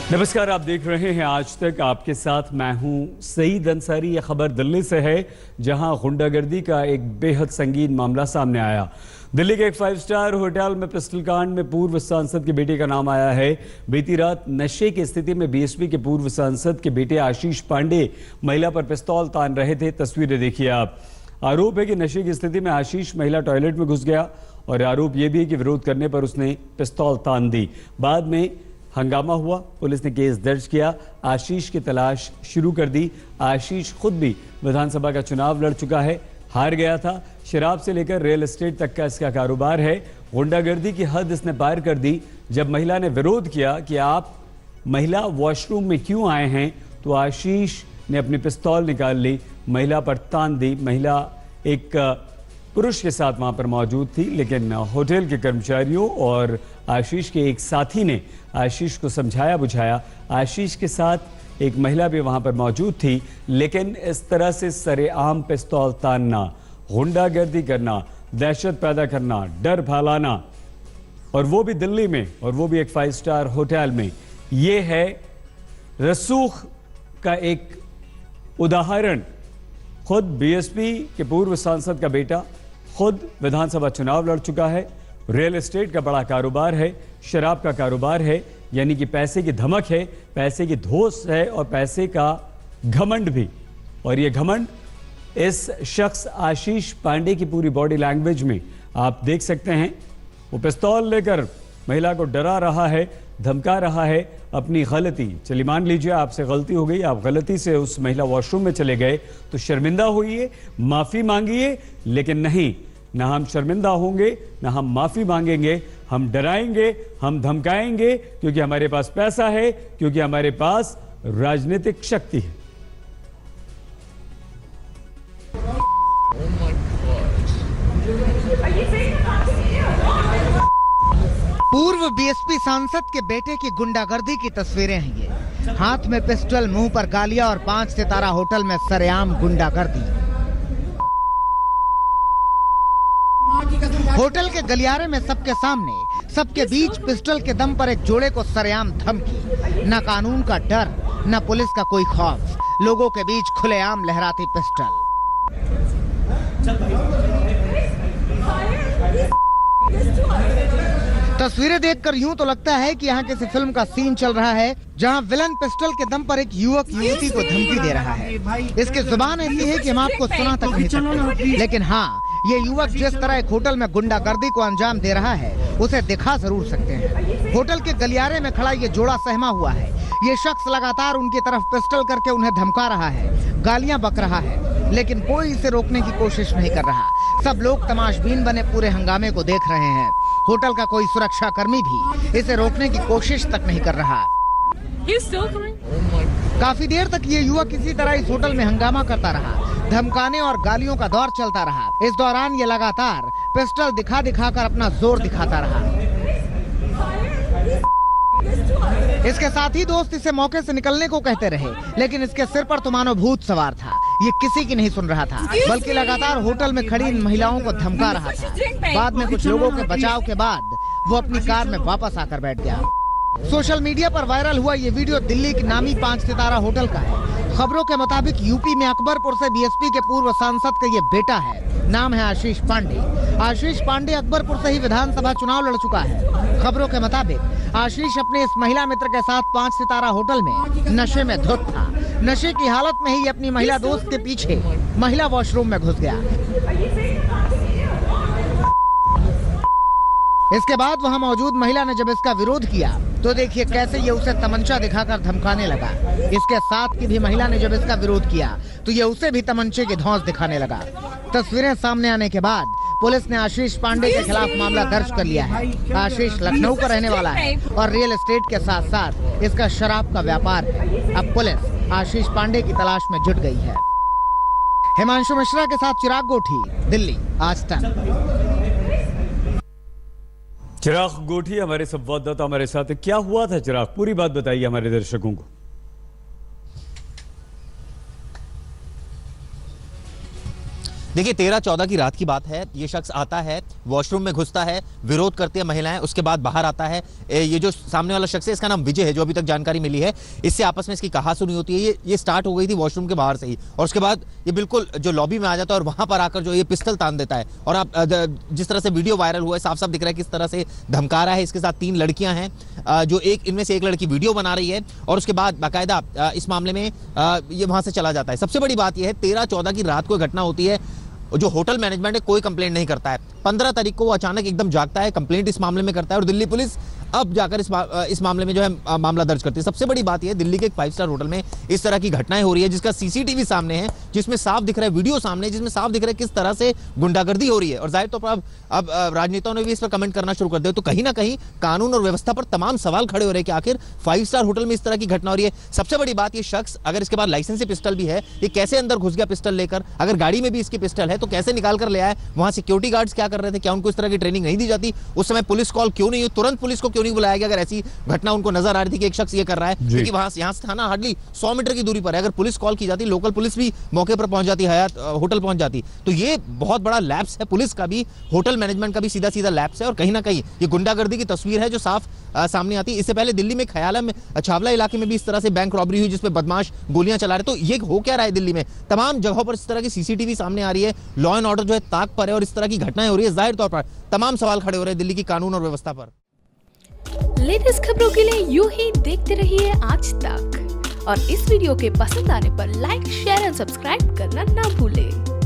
नमस्कार, आप देख रहे हैं आज तक। आपके साथ मैं हूं सईद अंसारी। यह खबर दिल्ली से है, जहां गुंडागर्दी का एक बेहद संगीन मामला सामने आया। दिल्ली के एक 5 स्टार होटल में पिस्टल कांड में पूर्व सांसद के बेटे का नाम आया है। बीती रात नशे की स्थिति में बीएसपी के पूर्व सांसद के बेटे आशीष पांडे महिला पर पिस्तौल तान रहे थे। तस्वीरें देखिए आप। आरोप है कि नशे की स्थिति में आशीष महिला टॉयलेट में घुस गया और आरोप यह भी है कि विरोध करने पर उसने पिस्तौल तान दी। बाद में हंगामा हुआ, पुलिस ने केस दर्ज किया, आशीष की तलाश शुरू कर दी। आशीष खुद भी विधानसभा का चुनाव लड़ चुका है, हार गया था। शराब से लेकर रियल एस्टेट तक का इसका कारोबार है। गुंडागर्दी की हद इसने पार कर दी। जब महिला ने विरोध किया कि आप महिला वॉशरूम में क्यों आए हैं, तो आशीष ने अपनी पिस्तौल निकाल ली, महिला पर तान दी। महिला एक पुरुष के साथ वहां पर मौजूद थी, लेकिन होटल के कर्मचारियों और आशीष के एक साथी ने आशीष को समझाया बुझाया। आशीष के साथ एक महिला भी वहां पर मौजूद थी, लेकिन इस तरह से सरेआम पिस्तौल तानना, गुंडागर्दी करना, दहशत पैदा करना, डर फैलाना, और वो भी दिल्ली में, और वो भी एक 5 स्टार होटल में, ये है रसूख का एक उदाहरण। खुद बीएसपी के पूर्व सांसद का बेटा खुद विधानसभा चुनाव लड़ चुका है। रियल एस्टेट का बड़ा कारोबार है, शराब का कारोबार है, यानी कि पैसे की धमक है, पैसे की धौंस है और पैसे का घमंड भी। और ये घमंड इस शख्स आशीष पांडे की पूरी बॉडी लैंग्वेज में आप देख सकते हैं। वो पिस्तौल लेकर महिला को डरा रहा है, धमका रहा है। अपनी गलती, चलिए मान लीजिए आपसे गलती हो गई, आप गलती से उस महिला वॉशरूम में चले गए, तो शर्मिंदा होइए, माफी मांगिए। लेकिन नहीं, ना हम शर्मिंदा होंगे, ना हम माफी मांगेंगे। हम डराएंगे, हम धमकाएंगे, क्योंकि हमारे पास पैसा है, क्योंकि हमारे पास राजनीतिक शक्ति है। पूर्व बीएसपी सांसद के बेटे की गुंडागर्दी की तस्वीरें हैं ये। हाथ में पिस्टल, मुंह पर गालियां और 5 सितारा होटल में सरेआम गुंडागर्दी। होटल के गलियारे में सबके सामने, सबके बीच पिस्टल के दम पर एक जोड़े को सरेआम धमकी। न कानून का डर, न पुलिस का कोई खौफ, लोगों के बीच खुलेआम लहराती पिस्टल। तस्वीरें देखकर यूं तो लगता है कि यहाँ किसी फिल्म का सीन चल रहा है, जहाँ विलन पिस्टल के दम पर एक युवक युवती को धमकी दे रहा है। इसकी जुबान ऐसी है कि हम आपको सुना तक नहीं सकते, लेकिन हाँ, ये युवक जिस तरह एक होटल में गुंडागर्दी को अंजाम दे रहा है, उसे दिखा जरूर सकते हैं। होटल के गलियारे में खड़ा ये जोड़ा सहमा हुआ है। ये शख्स लगातार उनकी तरफ पिस्टल करके उन्हें धमका रहा है, गालियां बक रहा है, लेकिन कोई इसे रोकने की कोशिश नहीं कर रहा। सब लोग तमाशबीन बने पूरे हंगामे को देख रहे हैं। होटल का कोई सुरक्षा कर्मी भी इसे रोकने की कोशिश तक नहीं कर रहा। काफी देर तक ये युवक इसी तरह इस होटल में हंगामा करता रहा। धमकाने और गालियों का दौर चलता रहा। इस दौरान ये लगातार पिस्टल दिखा दिखाकर अपना जोर दिखाता रहा। इसके साथी दोस्त इसे मौके से निकलने को कहते रहे, लेकिन इसके सिर पर तो मानो भूत सवार था। ये किसी की नहीं सुन रहा था, बल्कि लगातार होटल में खड़ी इन महिलाओं को धमका रहा था। बाद में कुछ लोगों के बचाव के बाद वो अपनी कार में वापस आकर बैठ गया। सोशल मीडिया पर वायरल हुआ ये वीडियो दिल्ली के नामी 5 सितारा होटल का है। खबरों के मुताबिक यूपी में अकबरपुर से बीएसपी के पूर्व सांसद का ये बेटा है। नाम है आशीष पांडे। आशीष पांडे अकबरपुर से ही विधानसभा चुनाव लड़ चुका है। खबरों के मुताबिक आशीष अपने इस महिला मित्र के साथ 5 सितारा होटल में नशे में धुत था। नशे की हालत में ही अपनी महिला दोस्त के पीछे महिला वॉशरूम में घुस गया। इसके बाद वहां मौजूद महिला ने जब इसका विरोध किया, तो देखिए कैसे ये उसे तमंचा दिखाकर धमकाने लगा। इसके साथ की भी महिला ने जब इसका विरोध किया, तो ये उसे भी तमंचे की धौंस दिखाने लगा। तस्वीरें सामने आने के बाद पुलिस ने आशीष पांडे के खिलाफ मामला दर्ज कर लिया है। आशीष लखनऊ का रहने वाला है और रियल एस्टेट के साथ साथ इसका शराब का व्यापार है। अब पुलिस आशीष पांडे की तलाश में जुट गई है। हिमांशु मिश्रा के साथ चिराग गोठी, दिल्ली, आज तक। चिराग गोठी हमारे संवाददाता हमारे साथ है। क्या हुआ था चिराग, पूरी बात बताइए हमारे दर्शकों को। देखिए 13-14 की रात की बात है। ये शख्स आता है, वॉशरूम में घुसता है, विरोध करती है महिलाएं, उसके बाद बाहर आता है। ये जो सामने वाला शख्स है इसका नाम विजय है, जो अभी तक जानकारी मिली है। इससे आपस में इसकी कहासुनी होती है। ये स्टार्ट हो गई थी वॉशरूम के बाहर से ही, और उसके बाद ये बिल्कुल जो लॉबी में आ जाता है और वहां पर आकर जो ये पिस्टल तान देता है। और आप जिस तरह से वीडियो वायरल हुआ है, साफ साफ दिख रहा है किस तरह से धमका रहा है। इसके साथ 3 लड़कियां हैं, जो इनमें से एक लड़की वीडियो बना रही है, और उसके बाद बाकायदा इस मामले में ये वहां से चला जाता है। सबसे बड़ी बात यह है 13-14 की रात को घटना होती है, जो होटल मैनेजमेंट है कोई कंप्लेंट नहीं करता है। 15 तारीख को वो अचानक एकदम जागता है, कंप्लेंट इस मामले में करता है, और दिल्ली पुलिस अब जाकर इस मामले में जो है मामला दर्ज करती है। सबसे बड़ी बात यह है दिल्ली के एक 5 स्टार होटल में इस तरह की घटनाएं हो रही है, जिसका सीसीटीवी सामने है, जिसमें साफ दिख रहा है, वीडियो सामने है, जिसमें साफ दिख रहा है किस तरह से गुंडागर्दी हो रही है। और जाहिर तौर पर अब राजनेताओं ने भी इस पर कमेंट करना शुरू कर दिया। तो कहीं ना कहीं कानून और व्यवस्था पर तमाम सवाल खड़े हो रहे हैं कि आखिर 5 स्टार होटल में इस तरह की घटना हो रही है। सबसे बड़ी बात, ये शख्स अगर इसके बाद लाइसेंस से पिस्टल भी है, ये कैसे अंदर घुस गया पिस्टल लेकर? अगर गाड़ी में भी इसकी पिस्टल है तो कैसे निकाल कर ले आया? वहां सिक्योरिटी गार्ड्स क्या कर रहे थे? क्या उनको इस तरह की ट्रेनिंग नहीं दी जाती? उस समय पुलिस कॉल क्यों नहीं हुई? तुरंत पुलिस को क्यों नहीं बुलाया गया अगर ऐसी घटना उनको नजर आ रही थी कि एक शख्स ये कर रहा है? क्योंकि वहां यहाँ से थाना हार्डली 100 मीटर की दूरी पर है। अगर पुलिस कॉल की जाती, लोकल पुलिस भी मौके पर पहुंच जाती, हयात होटल पहुंच जाती। तो ये बहुत बड़ा लैप्स है, पुलिस का भी, होटल मैनेजमेंट का भी सीधा सीधा लैप्स है। और कहीं ना कहीं ये गुंडागर्दी की तस्वीर है जो साफ सामने आती है। इससे पहले दिल्ली में खयाला में, छावला इलाके में भी इस तरह से बैंक रॉबरी हुई, जिसमें बदमाश गोलियां चला रहे। तो ये हो क्या रहा है दिल्ली में? तमाम जगहों पर इस तरह की सीसीटीवी सामने आ रही है, लॉ एंड ऑर्डर जो है ताक पर है, और इस तरह की घटनाएं हो रही है। जाहिर तौर पर तमाम सवाल खड़े हो रहे हैं दिल्ली की कानून और व्यवस्था पर। लेटेस्ट खबरों के लिए यूं ही देखते रहिए आज तक, और इस वीडियो के पसंद आने पर लाइक, शेयर एंड सब्सक्राइब करना ना भूलें।